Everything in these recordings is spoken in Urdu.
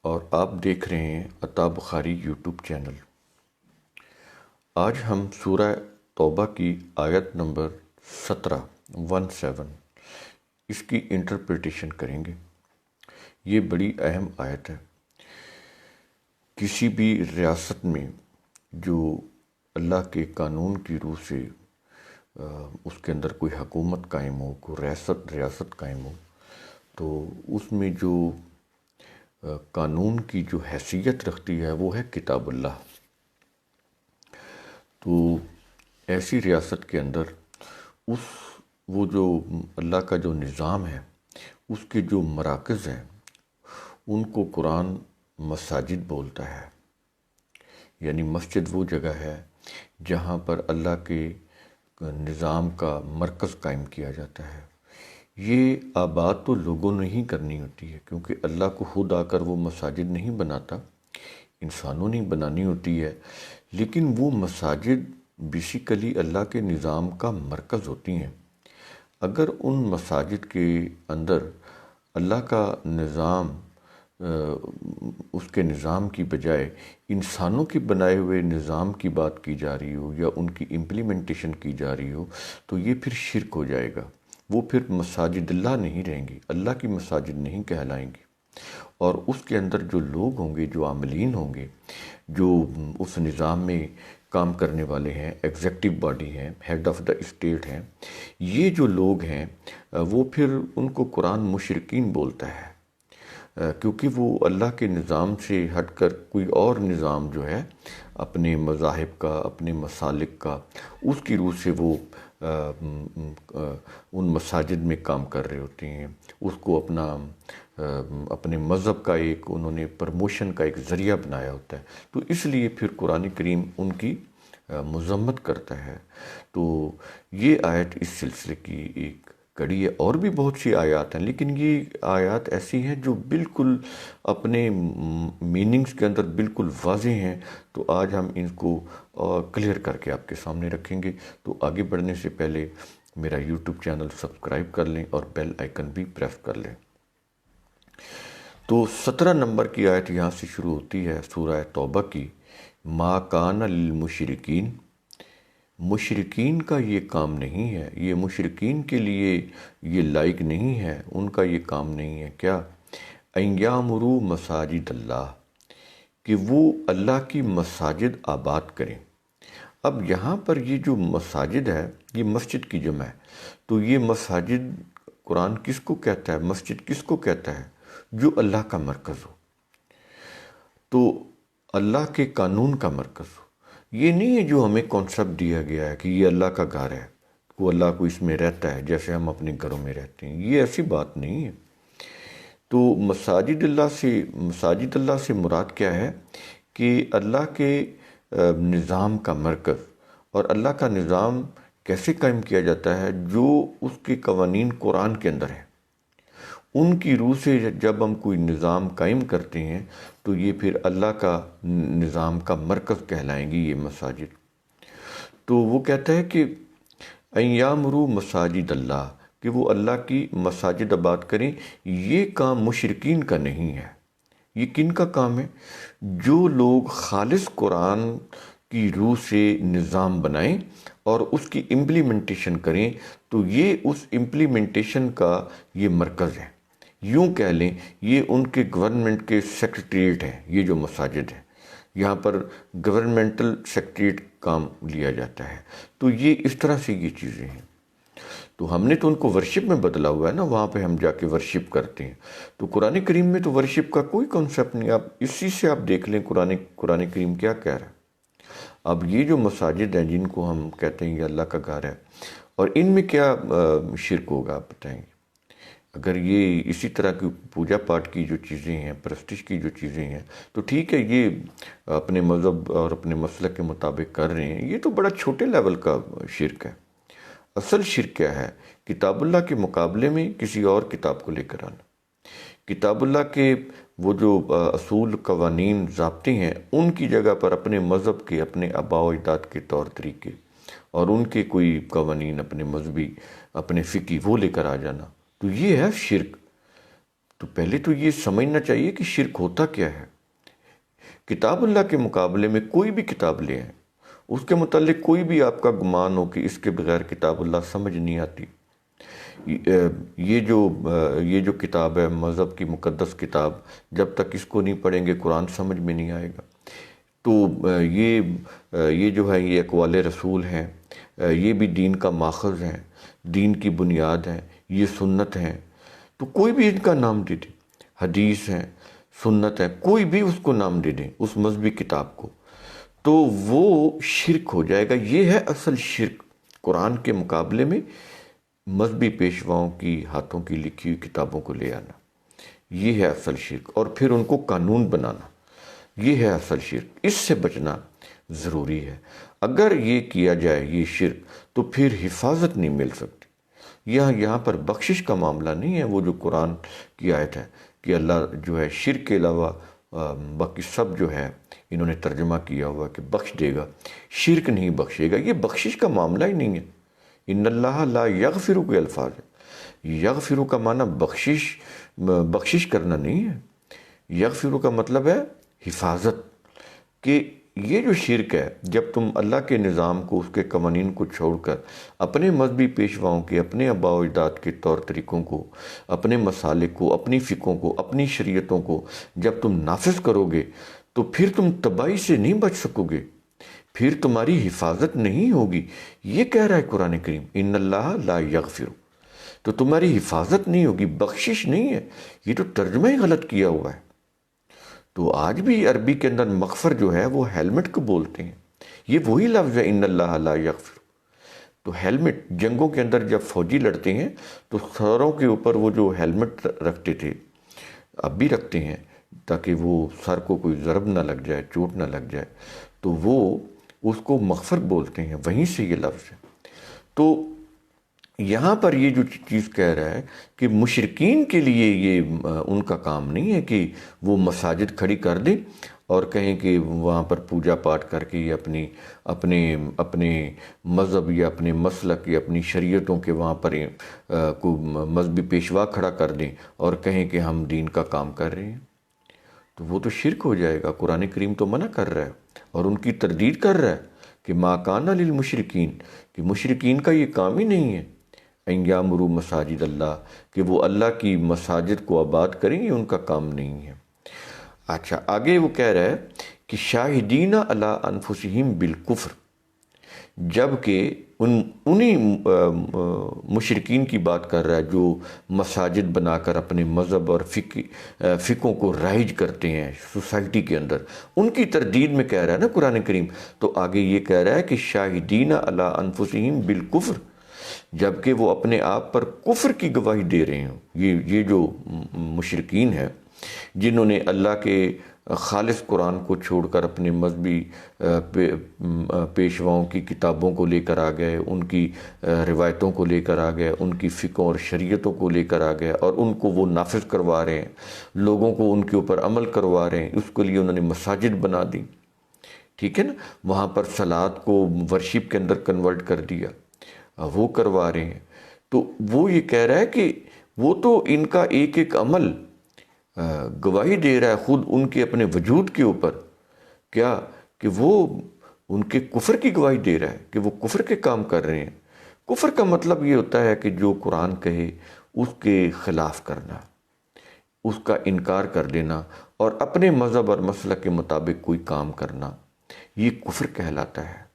اور آپ دیکھ رہے ہیں عطا بخاری یوٹیوب چینل۔ آج ہم سورہ توبہ کی آیت نمبر 17 اس کی انٹرپریٹیشن کریں گے۔ یہ بڑی اہم آیت ہے۔ کسی بھی ریاست میں جو اللہ کے قانون کی روح سے اس کے اندر کوئی حکومت قائم ہو، کوئی ریاست قائم ہو، تو اس میں جو قانون کی جو حیثیت رکھتی ہے وہ ہے کتاب اللہ۔ تو ایسی ریاست کے اندر وہ جو اللہ کا جو نظام ہے، اس کے جو مراکز ہیں، ان کو قرآن مساجد بولتا ہے۔ یعنی مسجد وہ جگہ ہے جہاں پر اللہ کے نظام کا مرکز قائم کیا جاتا ہے۔ یہ آباد تو لوگوں نے ہی کرنی ہوتی ہے، کیونکہ اللہ کو خود آ کر وہ مساجد نہیں بناتا، انسانوں نے بنانی ہوتی ہے۔ لیکن وہ مساجد بیسیکلی اللہ کے نظام کا مرکز ہوتی ہیں۔ اگر ان مساجد کے اندر اللہ کا نظام اس کے نظام کی بجائے انسانوں کے بنائے ہوئے نظام کی بات کی جا رہی ہو یا ان کی امپلیمنٹیشن کی جا رہی ہو، تو یہ پھر شرک ہو جائے گا۔ وہ پھر مساجد اللہ نہیں رہیں گی، اللہ کی مساجد نہیں کہلائیں گی۔ اور اس کے اندر جو لوگ ہوں گے، جو عاملین ہوں گے، جو اس نظام میں کام کرنے والے ہیں، ایگزیکٹو باڈی ہیں، ہیڈ آف دا اسٹیٹ ہیں، یہ جو لوگ ہیں وہ پھر ان کو قرآن مشرکین بولتا ہے، کیونکہ وہ اللہ کے نظام سے ہٹ کر کوئی اور نظام جو ہے اپنے مذاہب کا، اپنے مسالک کا، اس کی روح سے وہ ان مساجد میں کام کر رہے ہوتے ہیں۔ اس کو اپنے مذہب کا انہوں نے پرموشن کا ایک ذریعہ بنایا ہوتا ہے۔ تو اس لیے پھر قرآن کریم ان کی مذمت کرتا ہے۔ تو یہ آیت اس سلسلے کی ایک کڑی ہے۔ اور بھی بہت سی آیات ہیں، لیکن یہ آیات ایسی ہیں جو بالکل اپنے میننگز کے اندر بالکل واضح ہیں۔ تو آج ہم ان کو کلیئر کر کے آپ کے سامنے رکھیں گے۔ تو آگے بڑھنے سے پہلے میرا یوٹیوب چینل سبسکرائب کر لیں اور بیل آئیکن بھی پریس کر لیں۔ تو 17 نمبر کی آیت یہاں سے شروع ہوتی ہے سورہ توبہ کی۔ ما کان للمشرکین، مشرکین کا یہ کام نہیں ہے، یہ مشرکین کے لیے یہ لائق نہیں ہے، ان کا یہ کام نہیں ہے۔ کیا؟ ان یعمروا مساجد اللہ، کہ وہ اللہ کی مساجد آباد کریں۔ اب یہاں پر یہ جو مساجد ہے، یہ مسجد کی جمع ہے۔ تو یہ مساجد قرآن کس کو کہتا ہے؟ مسجد کس کو کہتا ہے؟ جو اللہ کا مرکز ہو، تو اللہ کے قانون کا مرکز ہو۔ یہ نہیں ہے جو ہمیں کانسیپٹ دیا گیا ہے کہ یہ اللہ کا گھر ہے، وہ اللہ کو اس میں رہتا ہے جیسے ہم اپنے گھروں میں رہتے ہیں۔ یہ ایسی بات نہیں ہے۔ تو مساجد اللہ سے مراد کیا ہے؟ کہ اللہ کے نظام کا مرکز۔ اور اللہ کا نظام کیسے قائم کیا جاتا ہے؟ جو اس کے قوانین قرآن کے اندر ہیں، ان کی روح سے جب ہم کوئی نظام قائم کرتے ہیں تو یہ پھر اللہ کا نظام کا مرکز کہلائیں گی یہ مساجد۔ تو وہ کہتا ہے کہ ان یعمروا مساجد اللہ، کہ وہ اللہ کی مساجد آباد کریں۔ یہ کام مشرکین کا نہیں ہے۔ یہ کن کا کام ہے؟ جو لوگ خالص قرآن کی روح سے نظام بنائیں اور اس کی امپلیمنٹیشن کریں، تو یہ اس امپلیمنٹیشن کا یہ مرکز ہے۔ یوں کہہ لیں یہ ان کے گورنمنٹ کے سیکریٹریٹ ہیں، یہ جو مساجد ہیں، یہاں پر گورنمنٹل سیکریٹریٹ کام لیا جاتا ہے۔ تو یہ اس طرح سے یہ چیزیں ہیں۔ تو ہم نے تو ان کو ورشپ میں بدلا ہوا ہے نا، وہاں پہ ہم جا کے ورشپ کرتے ہیں۔ تو قرآن کریم میں تو ورشپ کا کوئی کانسیپٹ نہیں۔ آپ اسی سے آپ دیکھ لیں قرآن کریم کیا کہہ رہا ہے۔ اب یہ جو مساجد ہیں جن کو ہم کہتے ہیں یہ اللہ کا گھر ہے، اور ان میں کیا شرک ہوگا آپ بتائیں گے؟ اگر یہ اسی طرح کی پوجا پاٹ کی جو چیزیں ہیں، پرستش کی جو چیزیں ہیں، تو ٹھیک ہے، یہ اپنے مذہب اور اپنے مسلک کے مطابق کر رہے ہیں۔ یہ تو بڑا چھوٹے لیول کا شرک ہے۔ اصل شرک کیا ہے؟ کتاب اللہ کے مقابلے میں کسی اور کتاب کو لے کر آنا۔ کتاب اللہ کے وہ جو اصول، قوانین، ضابطے ہیں، ان کی جگہ پر اپنے مذہب کے، اپنے آباء و اجداد کے طور طریقے اور ان کے کوئی قوانین، اپنے مذہبی، اپنے فقہی وہ لے کر آ جانا، تو یہ ہے شرک۔ تو پہلے تو یہ سمجھنا چاہیے کہ شرک ہوتا کیا ہے۔ کتاب اللہ کے مقابلے میں کوئی بھی کتاب لے آئیں، اس کے متعلق کوئی بھی آپ کا گمان ہو کہ اس کے بغیر کتاب اللہ سمجھ نہیں آتی، یہ جو کتاب ہے مذہب کی مقدس کتاب، جب تک اس کو نہیں پڑھیں گے قرآن سمجھ میں نہیں آئے گا۔ تو یہ جو ہے یہ اقوال رسول ہیں، یہ بھی دین کا ماخذ ہیں، دین کی بنیاد ہیں، یہ سنت ہیں، تو کوئی بھی ان کا نام دے دیں، حدیث ہیں، سنت ہے، کوئی بھی اس کو نام دے دیں اس مذہبی کتاب کو، تو وہ شرک ہو جائے گا۔ یہ ہے اصل شرک، قرآن کے مقابلے میں مذہبی پیشواؤں کی ہاتھوں کی لکھی ہوئی کتابوں کو لے آنا، یہ ہے اصل شرک، اور پھر ان کو قانون بنانا، یہ ہے اصل شرک۔ اس سے بچنا ضروری ہے۔ اگر یہ کیا جائے یہ شرک، تو پھر حفاظت نہیں مل سکتی۔ یہاں پر بخشش کا معاملہ نہیں ہے، وہ جو قرآن کی آیت ہے کہ اللہ جو ہے شرک کے علاوہ باقی سب جو ہے انہوں نے ترجمہ کیا ہوا کہ بخش دے گا، شرک نہیں بخشے گا، یہ بخشش کا معاملہ ہی نہیں ہے۔ ان اللہ لا یغفر کے الفاظ ہے، یغفر کا معنی بخشش کرنا نہیں ہے، یغفر کا مطلب ہے حفاظت، کہ یہ جو شرک ہے، جب تم اللہ کے نظام کو، اس کے قوانین کو چھوڑ کر اپنے مذہبی پیشواؤں کے، اپنے آباء و اجداد کے طور طریقوں کو، اپنے مسالک کو، اپنی فقہوں کو، اپنی شریعتوں کو جب تم نافذ کرو گے، تو پھر تم تباہی سے نہیں بچ سکو گے، پھر تمہاری حفاظت نہیں ہوگی۔ یہ کہہ رہا ہے قرآن کریم، ان اللہ لا یغفر، تو تمہاری حفاظت نہیں ہوگی، بخشش نہیں ہے۔ یہ تو ترجمہ ہی غلط کیا ہوا ہے۔ تو آج بھی عربی کے اندر مغفر جو ہے وہ ہیلمٹ کو بولتے ہیں، یہ وہی لفظ ہے ان اللہ لا یغفر۔ تو ہیلمٹ، جنگوں کے اندر جب فوجی لڑتے ہیں تو سروں کے اوپر وہ جو ہیلمٹ رکھتے تھے، اب بھی رکھتے ہیں، تاکہ وہ سر کو کوئی ضرب نہ لگ جائے، چوٹ نہ لگ جائے، تو وہ اس کو مغفر بولتے ہیں، وہیں سے یہ لفظ ہے۔ تو یہاں پر یہ جو چیز کہہ رہا ہے کہ مشرکین کے لیے یہ ان کا کام نہیں ہے کہ وہ مساجد کھڑی کر دیں اور کہیں کہ وہاں پر پوجا پاٹ کر کے اپنے مذہب یا اپنے مسلک یا اپنی شریعتوں کے وہاں پر کو مذہبی پیشوا کھڑا کر دیں اور کہیں کہ ہم دین کا کام کر رہے ہیں، تو وہ تو شرک ہو جائے گا۔ قرآن کریم تو منع کر رہا ہے اور ان کی تردید کر رہا ہے کہ ما کان للمشرکین، کہ مشرکین کا یہ کام ہی نہیں ہے ان یامروا مساجد اللہ، کہ وہ اللہ کی مساجد کو آباد کریں، یہ ان کا کام نہیں ہے۔ اچھا، آگے وہ کہہ رہا ہے کہ شاہدین علی انفسہم بالکفر، جبکہ انہی مشرکین کی بات کر رہا ہے جو مساجد بنا کر اپنے مذہب اور فقہوں کو رائج کرتے ہیں سوسائٹی کے اندر، ان کی تردید میں کہہ رہا ہے نا قرآن کریم۔ تو آگے یہ کہہ رہا ہے کہ شاہدین علی انفسہم بالکفر، جبکہ وہ اپنے آپ پر کفر کی گواہی دے رہے ہیں۔ یہ جو مشرکین ہیں جنہوں نے اللہ کے خالص قرآن کو چھوڑ کر اپنے مذہبی پیشواؤں کی کتابوں کو لے کر آ گئے، ان کی روایتوں کو لے کر آ گئے، ان کی فقہوں اور شریعتوں کو لے کر آ گئے، اور ان کو وہ نافذ کروا رہے ہیں، لوگوں کو ان کے اوپر عمل کروا رہے ہیں، اس کے لیے انہوں نے مساجد بنا دی، ٹھیک ہے نا، وہاں پر صلات کو ورشپ کے اندر کنورٹ کر دیا، وہ کروا رہے ہیں۔ تو وہ یہ کہہ رہا ہے کہ وہ تو ان کا ایک ایک عمل گواہی دے رہا ہے خود ان کے اپنے وجود کے اوپر، کیا کہ وہ ان کے کفر کی گواہی دے رہا ہے کہ وہ کفر کے کام کر رہے ہیں۔ کفر کا مطلب یہ ہوتا ہے کہ جو قرآن کہے اس کے خلاف کرنا، اس کا انکار کر دینا اور اپنے مذہب اور مسلک کے مطابق کوئی کام کرنا، یہ کفر کہلاتا ہے۔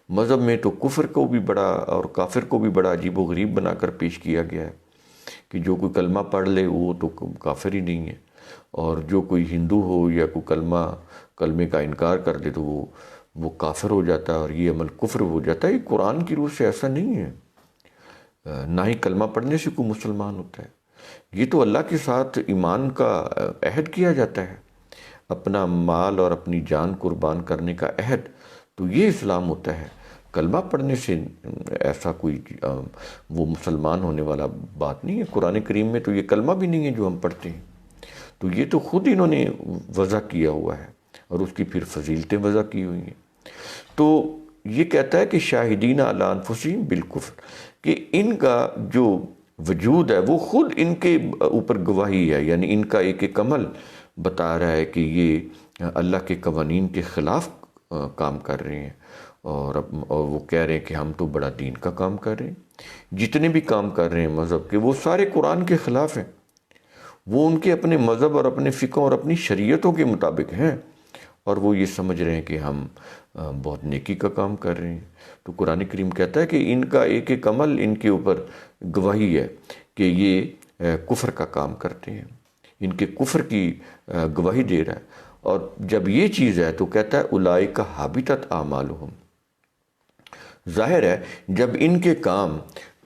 مذہب میں تو کفر کو بھی بڑا اور کافر کو بھی بڑا عجیب و غریب بنا کر پیش کیا گیا ہے کہ جو کوئی کلمہ پڑھ لے وہ تو کافر ہی نہیں ہے، اور جو کوئی ہندو ہو یا کوئی کلمے کا انکار کر دے تو وہ کافر ہو جاتا ہے اور یہ عمل کفر ہو جاتا ہے۔ یہ قرآن کی روح سے ایسا نہیں ہے، نہ ہی کلمہ پڑھنے سے کوئی مسلمان ہوتا ہے۔ یہ تو اللہ کے ساتھ ایمان کا عہد کیا جاتا ہے، اپنا مال اور اپنی جان قربان کرنے کا عہد، تو یہ اسلام ہوتا ہے۔ کلمہ پڑھنے سے ایسا کوئی وہ مسلمان ہونے والا بات نہیں ہے۔ قرآن کریم میں تو یہ کلمہ بھی نہیں ہے جو ہم پڑھتے ہیں، تو یہ تو خود انہوں نے وضع کیا ہوا ہے اور اس کی پھر فضیلتیں وضع کی ہوئی ہیں۔ تو یہ کہتا ہے کہ شاہدین علی انفسہم بالکفر، کہ ان کا جو وجود ہے وہ خود ان کے اوپر گواہی ہے، یعنی ان کا ایک ایک عمل بتا رہا ہے کہ یہ اللہ کے قوانین کے خلاف کام کر رہے ہیں، اور وہ کہہ رہے ہیں کہ ہم تو بڑا دین کا کام کر رہے ہیں۔ جتنے بھی کام کر رہے ہیں مذہب کے، وہ سارے قرآن کے خلاف ہیں، وہ ان کے اپنے مذہب اور اپنے فقہ اور اپنی شریعتوں کے مطابق ہیں، اور وہ یہ سمجھ رہے ہیں کہ ہم بہت نیکی کا کام کر رہے ہیں۔ تو قرآن کریم کہتا ہے کہ ان کا ایک ایک عمل ان کے اوپر گواہی ہے کہ یہ کفر کا کام کرتے ہیں، ان کے کفر کی گواہی دے رہا ہے۔ اور جب یہ چیز ہے تو کہتا ہے اولئک حبطت اعمالہم، ظاہر ہے جب ان کے کام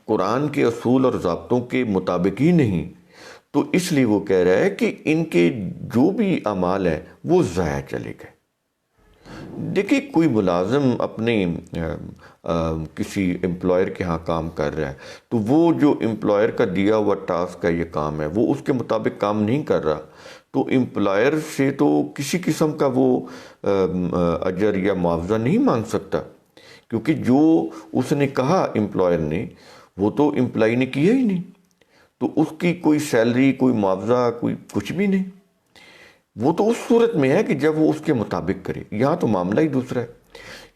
قرآن کے اصول اور ضابطوں کے مطابق ہی نہیں، تو اس لیے وہ کہہ رہا ہے کہ ان کے جو بھی اعمال ہیں وہ ضائع چلے گئے۔ دیکھیں، کوئی ملازم اپنے کسی امپلائر کے ہاں کام کر رہا ہے، تو وہ جو امپلائر کا دیا ہوا ٹاسک ہے، یہ کام ہے، وہ اس کے مطابق کام نہیں کر رہا، تو امپلائر سے تو کسی قسم کا وہ اجر یا معاوضہ نہیں مانگ سکتا، کیونکہ جو اس نے کہا امپلائر نے، وہ تو امپلائی نے کیا ہی نہیں، تو اس کی کوئی سیلری، کوئی معاوضہ، کوئی کچھ بھی نہیں۔ وہ تو اس صورت میں ہے کہ جب وہ اس کے مطابق کرے۔ یہاں تو معاملہ ہی دوسرا ہے،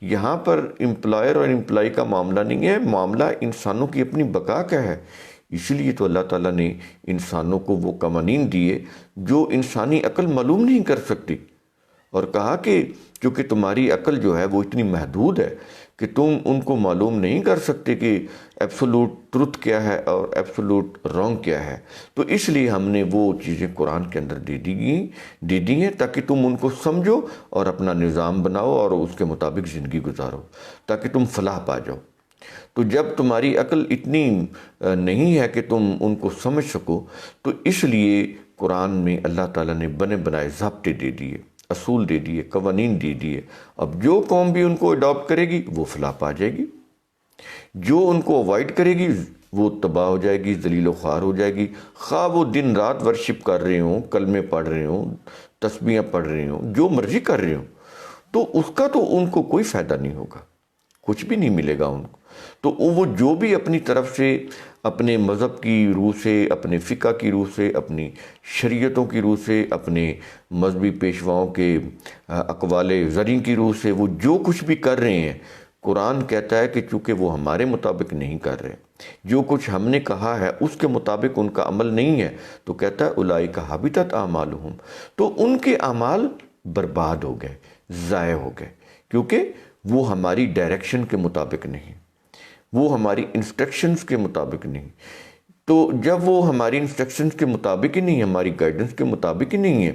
یہاں پر امپلائر اور امپلائی کا معاملہ نہیں ہے، معاملہ انسانوں کی اپنی بقا کا ہے۔ اسی لیے تو اللہ تعالیٰ نے انسانوں کو وہ قوانین دیے جو انسانی عقل معلوم نہیں کر سکتی، اور کہا کہ چونکہ تمہاری عقل جو ہے وہ اتنی محدود ہے کہ تم ان کو معلوم نہیں کر سکتے کہ ایبسولوٹ ٹروتھ کیا ہے اور ایبسولوٹ رانگ کیا ہے، تو اس لیے ہم نے وہ چیزیں قرآن کے اندر دے دی ہیں تاکہ تم ان کو سمجھو اور اپنا نظام بناؤ اور اس کے مطابق زندگی گزارو، تاکہ تم فلاح پا جاؤ۔ تو جب تمہاری عقل اتنی نہیں ہے کہ تم ان کو سمجھ سکو، تو اس لیے قرآن میں اللہ تعالیٰ نے بنے بنائے ضابطے دے دیے، اصول دے دیے، قوانین دے دیے۔ اب جو قوم بھی ان کو اڈاپٹ کرے گی وہ فلاح پا جائے گی، جو ان کو اوائڈ کرے گی وہ تباہ ہو جائے گی، ذلیل و خوار ہو جائے گی، خواہ وہ دن رات ورشپ کر رہے ہوں، کلمے پڑھ رہے ہوں، تسبیحاں پڑھ رہے ہوں، جو مرضی کر رہے ہوں، تو اس کا تو ان کو کوئی فائدہ نہیں ہوگا، کچھ بھی نہیں ملے گا ان کو۔ تو وہ جو بھی اپنی طرف سے، اپنے مذہب کی روح سے، اپنے فقہ کی روح سے، اپنی شریعتوں کی روح سے، اپنے مذہبی پیشواؤں کے اقوال زریں کی روح سے، وہ جو کچھ بھی کر رہے ہیں، قرآن کہتا ہے کہ چونکہ وہ ہمارے مطابق نہیں کر رہے، جو کچھ ہم نے کہا ہے اس کے مطابق ان کا عمل نہیں ہے، تو کہتا ہے اولئک حبطت اعمالہم، تو ان کے اعمال برباد ہو گئے، ضائع ہو گئے، کیونکہ وہ ہماری ڈائریکشن کے مطابق نہیں، وہ ہماری انسٹرکشنز کے مطابق نہیں۔ تو جب وہ ہماری انسٹرکشنز کے مطابق ہی نہیں، ہماری گائیڈنس کے مطابق ہی نہیں ہے،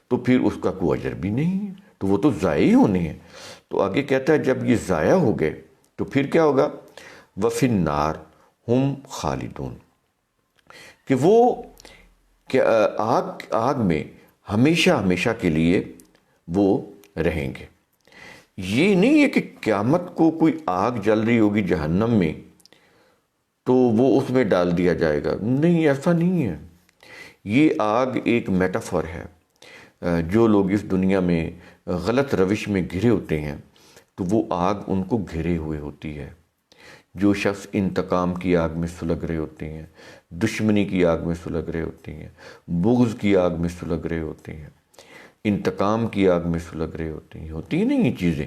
تو پھر اس کا کوئی اجر بھی نہیں ہے، تو وہ تو ضائع ہی ہونے ہیں۔ تو آگے کہتا ہے جب یہ ضائع ہو گئے تو پھر کیا ہوگا؟ وَفِي النَّارِ ہم خالدون، کہ وہ آگ میں ہمیشہ ہمیشہ کے لیے وہ رہیں گے۔ یہ نہیں ہے کہ قیامت کو کوئی آگ جل رہی ہوگی جہنم میں تو وہ اس میں ڈال دیا جائے گا، نہیں، ایسا نہیں ہے۔ یہ آگ ایک میٹافور ہے۔ جو لوگ اس دنیا میں غلط روش میں گھرے ہوتے ہیں تو وہ آگ ان کو گھرے ہوئے ہوتی ہے۔ جو شخص انتقام کی آگ میں سلگ رہے ہوتے ہیں، دشمنی کی آگ میں سلگ رہے ہوتے ہیں، بغض کی آگ میں سلگ رہے ہوتے ہیں، انتقام کی آگ میں سلگ رہے ہوتے ہیں، ہوتی ہی نہیں یہ چیزیں،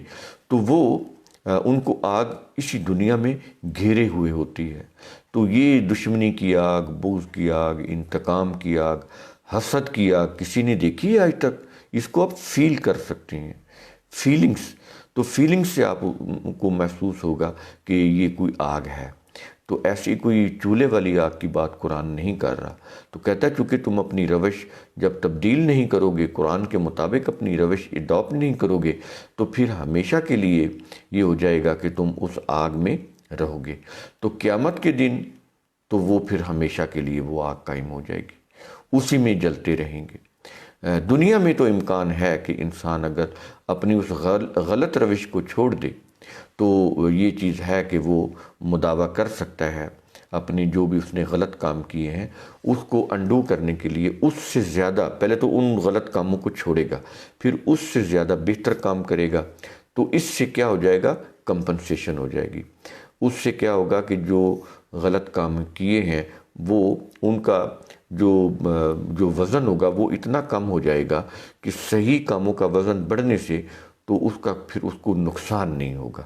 تو وہ ان کو آگ اسی دنیا میں گھیرے ہوئے ہوتی ہے۔ تو یہ دشمنی کی آگ، بغض کی آگ، انتقام کی آگ، حسد کی آگ کسی نے دیکھی ہے آج تک؟ اس کو آپ فیل کر سکتے ہیں، فیلنگز، تو فیلنگز سے آپ کو محسوس ہوگا کہ یہ کوئی آگ ہے۔ تو ایسی کوئی چولہے والی آگ کی بات قرآن نہیں کر رہا، تو کہتا ہے چونکہ تم اپنی روش جب تبدیل نہیں کرو گے، قرآن کے مطابق اپنی روش اڈاپٹ نہیں کرو گے، تو پھر ہمیشہ کے لیے یہ ہو جائے گا کہ تم اس آگ میں رہو گے۔ تو قیامت کے دن تو وہ پھر ہمیشہ کے لیے وہ آگ قائم ہو جائے گی، اسی میں جلتے رہیں گے۔ دنیا میں تو امکان ہے کہ انسان اگر اپنی اس غلط روش کو چھوڑ دے تو یہ چیز ہے کہ وہ مداوع کر سکتا ہے اپنے جو بھی اس نے غلط کام کیے ہیں اس کو انڈو کرنے کے لیے، اس سے زیادہ پہلے تو ان غلط کاموں کو چھوڑے گا، پھر اس سے زیادہ بہتر کام کرے گا، تو اس سے کیا ہو جائے گا؟ کمپنسیشن ہو جائے گی۔ اس سے کیا ہوگا کہ جو غلط کام کیے ہیں وہ ان کا جو وزن ہوگا وہ اتنا کم ہو جائے گا کہ صحیح کاموں کا وزن بڑھنے سے تو پھر اس کو نقصان نہیں ہوگا۔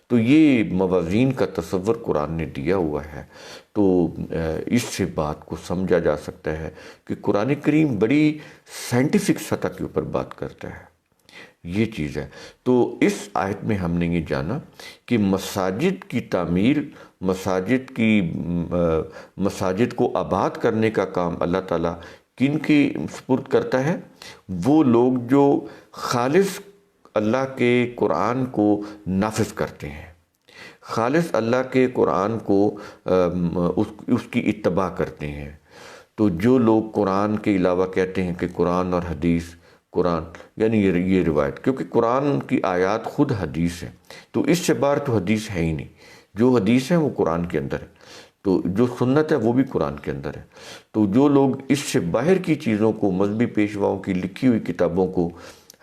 تو یہ موازین کا تصور قرآن نے دیا ہوا ہے۔ تو اس سے بات کو سمجھا جا سکتا ہے کہ قرآن کریم بڑی سائنٹیفک سطح کے اوپر بات کرتا ہے، یہ چیز ہے۔ تو اس آیت میں ہم نے یہ جانا کہ مساجد کی تعمیر، مساجد کو آباد کرنے کا کام اللہ تعالیٰ کن کی سپرد کرتا ہے؟ وہ لوگ جو خالص اللہ کے قرآن کو نافذ کرتے ہیں، خالص اللہ کے قرآن کو اس کی اتباع کرتے ہیں۔ تو جو لوگ قرآن کے علاوہ کہتے ہیں کہ قرآن اور حدیث، قرآن یعنی یہ روایت، کیونکہ قرآن کی آیات خود حدیث ہے، تو اس سے باہر تو حدیث ہے ہی نہیں۔ جو حدیث ہے وہ قرآن کے اندر ہے، تو جو سنت ہے وہ بھی قرآن کے اندر ہے۔ تو جو لوگ اس سے باہر کی چیزوں کو، مذہبی پیشواؤں کی لکھی ہوئی کتابوں کو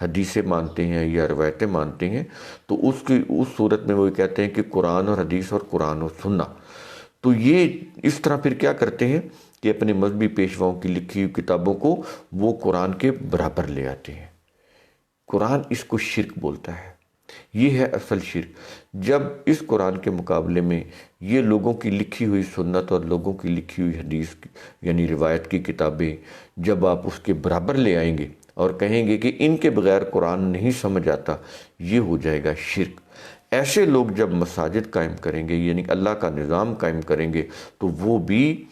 حدیثیں مانتے ہیں یا روایتیں مانتے ہیں، تو اس صورت میں وہ کہتے ہیں کہ قرآن اور حدیث اور قرآن اور سنہ۔ تو یہ اس طرح پھر کیا کرتے ہیں کہ اپنے مذہبی پیشواؤں کی لکھی ہوئی کتابوں کو وہ قرآن کے برابر لے آتے ہیں۔ قرآن اس کو شرک بولتا ہے، یہ ہے اصل شرک۔ جب اس قرآن کے مقابلے میں یہ لوگوں کی لکھی ہوئی سنت اور لوگوں کی لکھی ہوئی حدیث یعنی روایت کی کتابیں جب آپ اس کے برابر لے آئیں گے اور کہیں گے کہ ان کے بغیر قرآن نہیں سمجھ آتا، یہ ہو جائے گا شرک۔ ایسے لوگ جب مساجد قائم کریں گے یعنی اللہ کا نظام قائم کریں گے تو وہ بھی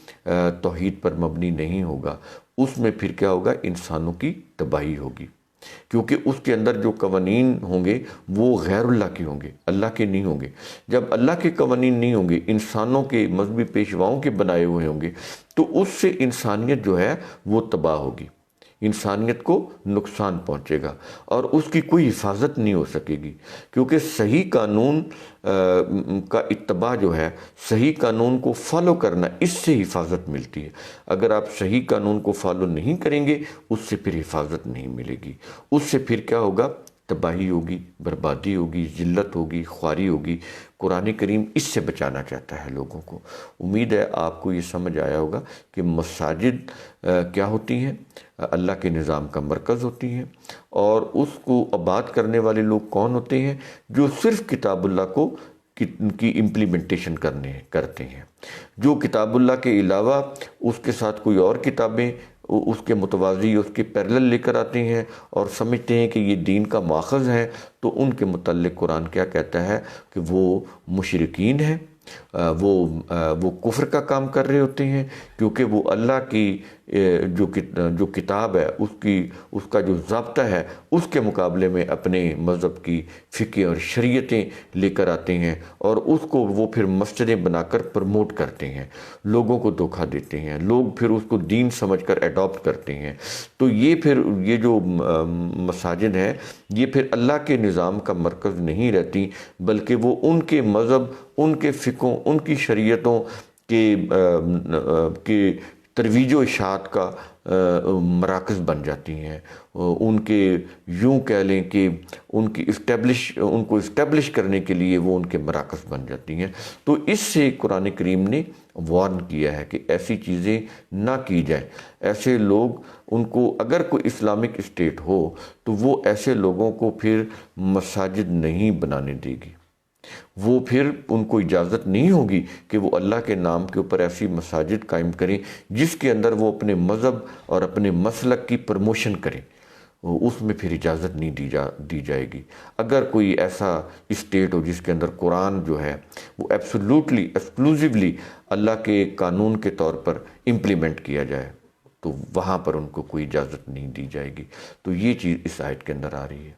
توحید پر مبنی نہیں ہوگا، اس میں پھر کیا ہوگا؟ انسانوں کی تباہی ہوگی، کیونکہ اس کے اندر جو قوانین ہوں گے وہ غیر اللہ کے ہوں گے، اللہ کے نہیں ہوں گے۔ جب اللہ کے قوانین نہیں ہوں گے، انسانوں کے مذہبی پیشواؤں کے بنائے ہوئے ہوں گے، تو اس سے انسانیت جو ہے وہ تباہ ہوگی، انسانیت کو نقصان پہنچے گا اور اس کی کوئی حفاظت نہیں ہو سکے گی، کیونکہ صحیح قانون کا اتباع جو ہے، صحیح قانون کو فالو کرنا، اس سے حفاظت ملتی ہے۔ اگر آپ صحیح قانون کو فالو نہیں کریں گے، اس سے پھر حفاظت نہیں ملے گی، اس سے پھر کیا ہوگا؟ تباہی ہوگی، بربادی ہوگی، ذلت ہوگی، خواری ہوگی۔ قرآن کریم اس سے بچانا چاہتا ہے لوگوں کو۔ امید ہے آپ کو یہ سمجھ آیا ہوگا کہ مساجد کیا ہوتی ہیں؟ اللہ کے نظام کا مرکز ہوتی ہیں، اور اس کو آباد کرنے والے لوگ کون ہوتے ہیں؟ جو صرف کتاب اللہ کی امپلیمنٹیشن کرتے ہیں، جو کتاب اللہ کے علاوہ اس کے ساتھ کوئی اور کتابیں اس کے متوازی، اس کے پیرلل لے کر آتے ہیں اور سمجھتے ہیں کہ یہ دین کا ماخذ ہے، تو ان کے متعلق قرآن کیا کہتا ہے کہ وہ مشرکین ہیں، وہ کفر کا کام کر رہے ہوتے ہیں، کیونکہ وہ اللہ کی جو کتاب ہے اس کا جو ضابطہ ہے اس کے مقابلے میں اپنے مذہب کی فقہ اور شریعتیں لے کر آتے ہیں، اور اس کو وہ پھر مسجدیں بنا کر پروموٹ کرتے ہیں، لوگوں کو دھوکہ دیتے ہیں، لوگ پھر اس کو دین سمجھ کر اڈاپٹ کرتے ہیں۔ تو یہ جو مساجد ہیں یہ پھر اللہ کے نظام کا مرکز نہیں رہتی، بلکہ وہ ان کے مذہب، ان کے فقہوں، ان کی شریعتوں کے ترویج و اشاعت کا مراکز بن جاتی ہیں۔ ان کے یوں کہہ لیں کہ ان کو اسٹیبلش کرنے کے لیے وہ ان کے مراکز بن جاتی ہیں۔ تو اس سے قرآن کریم نے وارن کیا ہے کہ ایسی چیزیں نہ کی جائیں۔ ایسے لوگ، ان کو اگر کوئی اسلامک اسٹیٹ ہو تو وہ ایسے لوگوں کو پھر مساجد نہیں بنانے دے گی، وہ پھر ان کو اجازت نہیں ہوگی کہ وہ اللہ کے نام کے اوپر ایسی مساجد قائم کریں جس کے اندر وہ اپنے مذہب اور اپنے مسلک کی پروموشن کریں، اس میں پھر اجازت نہیں دی جائے گی۔ اگر کوئی ایسا اسٹیٹ ہو جس کے اندر قرآن جو ہے وہ ایبسولوٹلی ایکسکلوزیولی اللہ کے قانون کے طور پر امپلیمنٹ کیا جائے، تو وہاں پر ان کو کوئی اجازت نہیں دی جائے گی۔ تو یہ چیز اس آیت کے اندر آ رہی ہے۔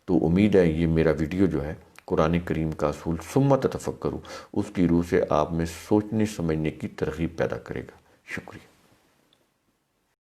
تو امید ہے یہ میرا ویڈیو جو ہے قرآن کریم کا اصول ثم تفکروا، اس کی روح سے آپ میں سوچنے سمجھنے کی ترغیب پیدا کرے گا۔ شکریہ۔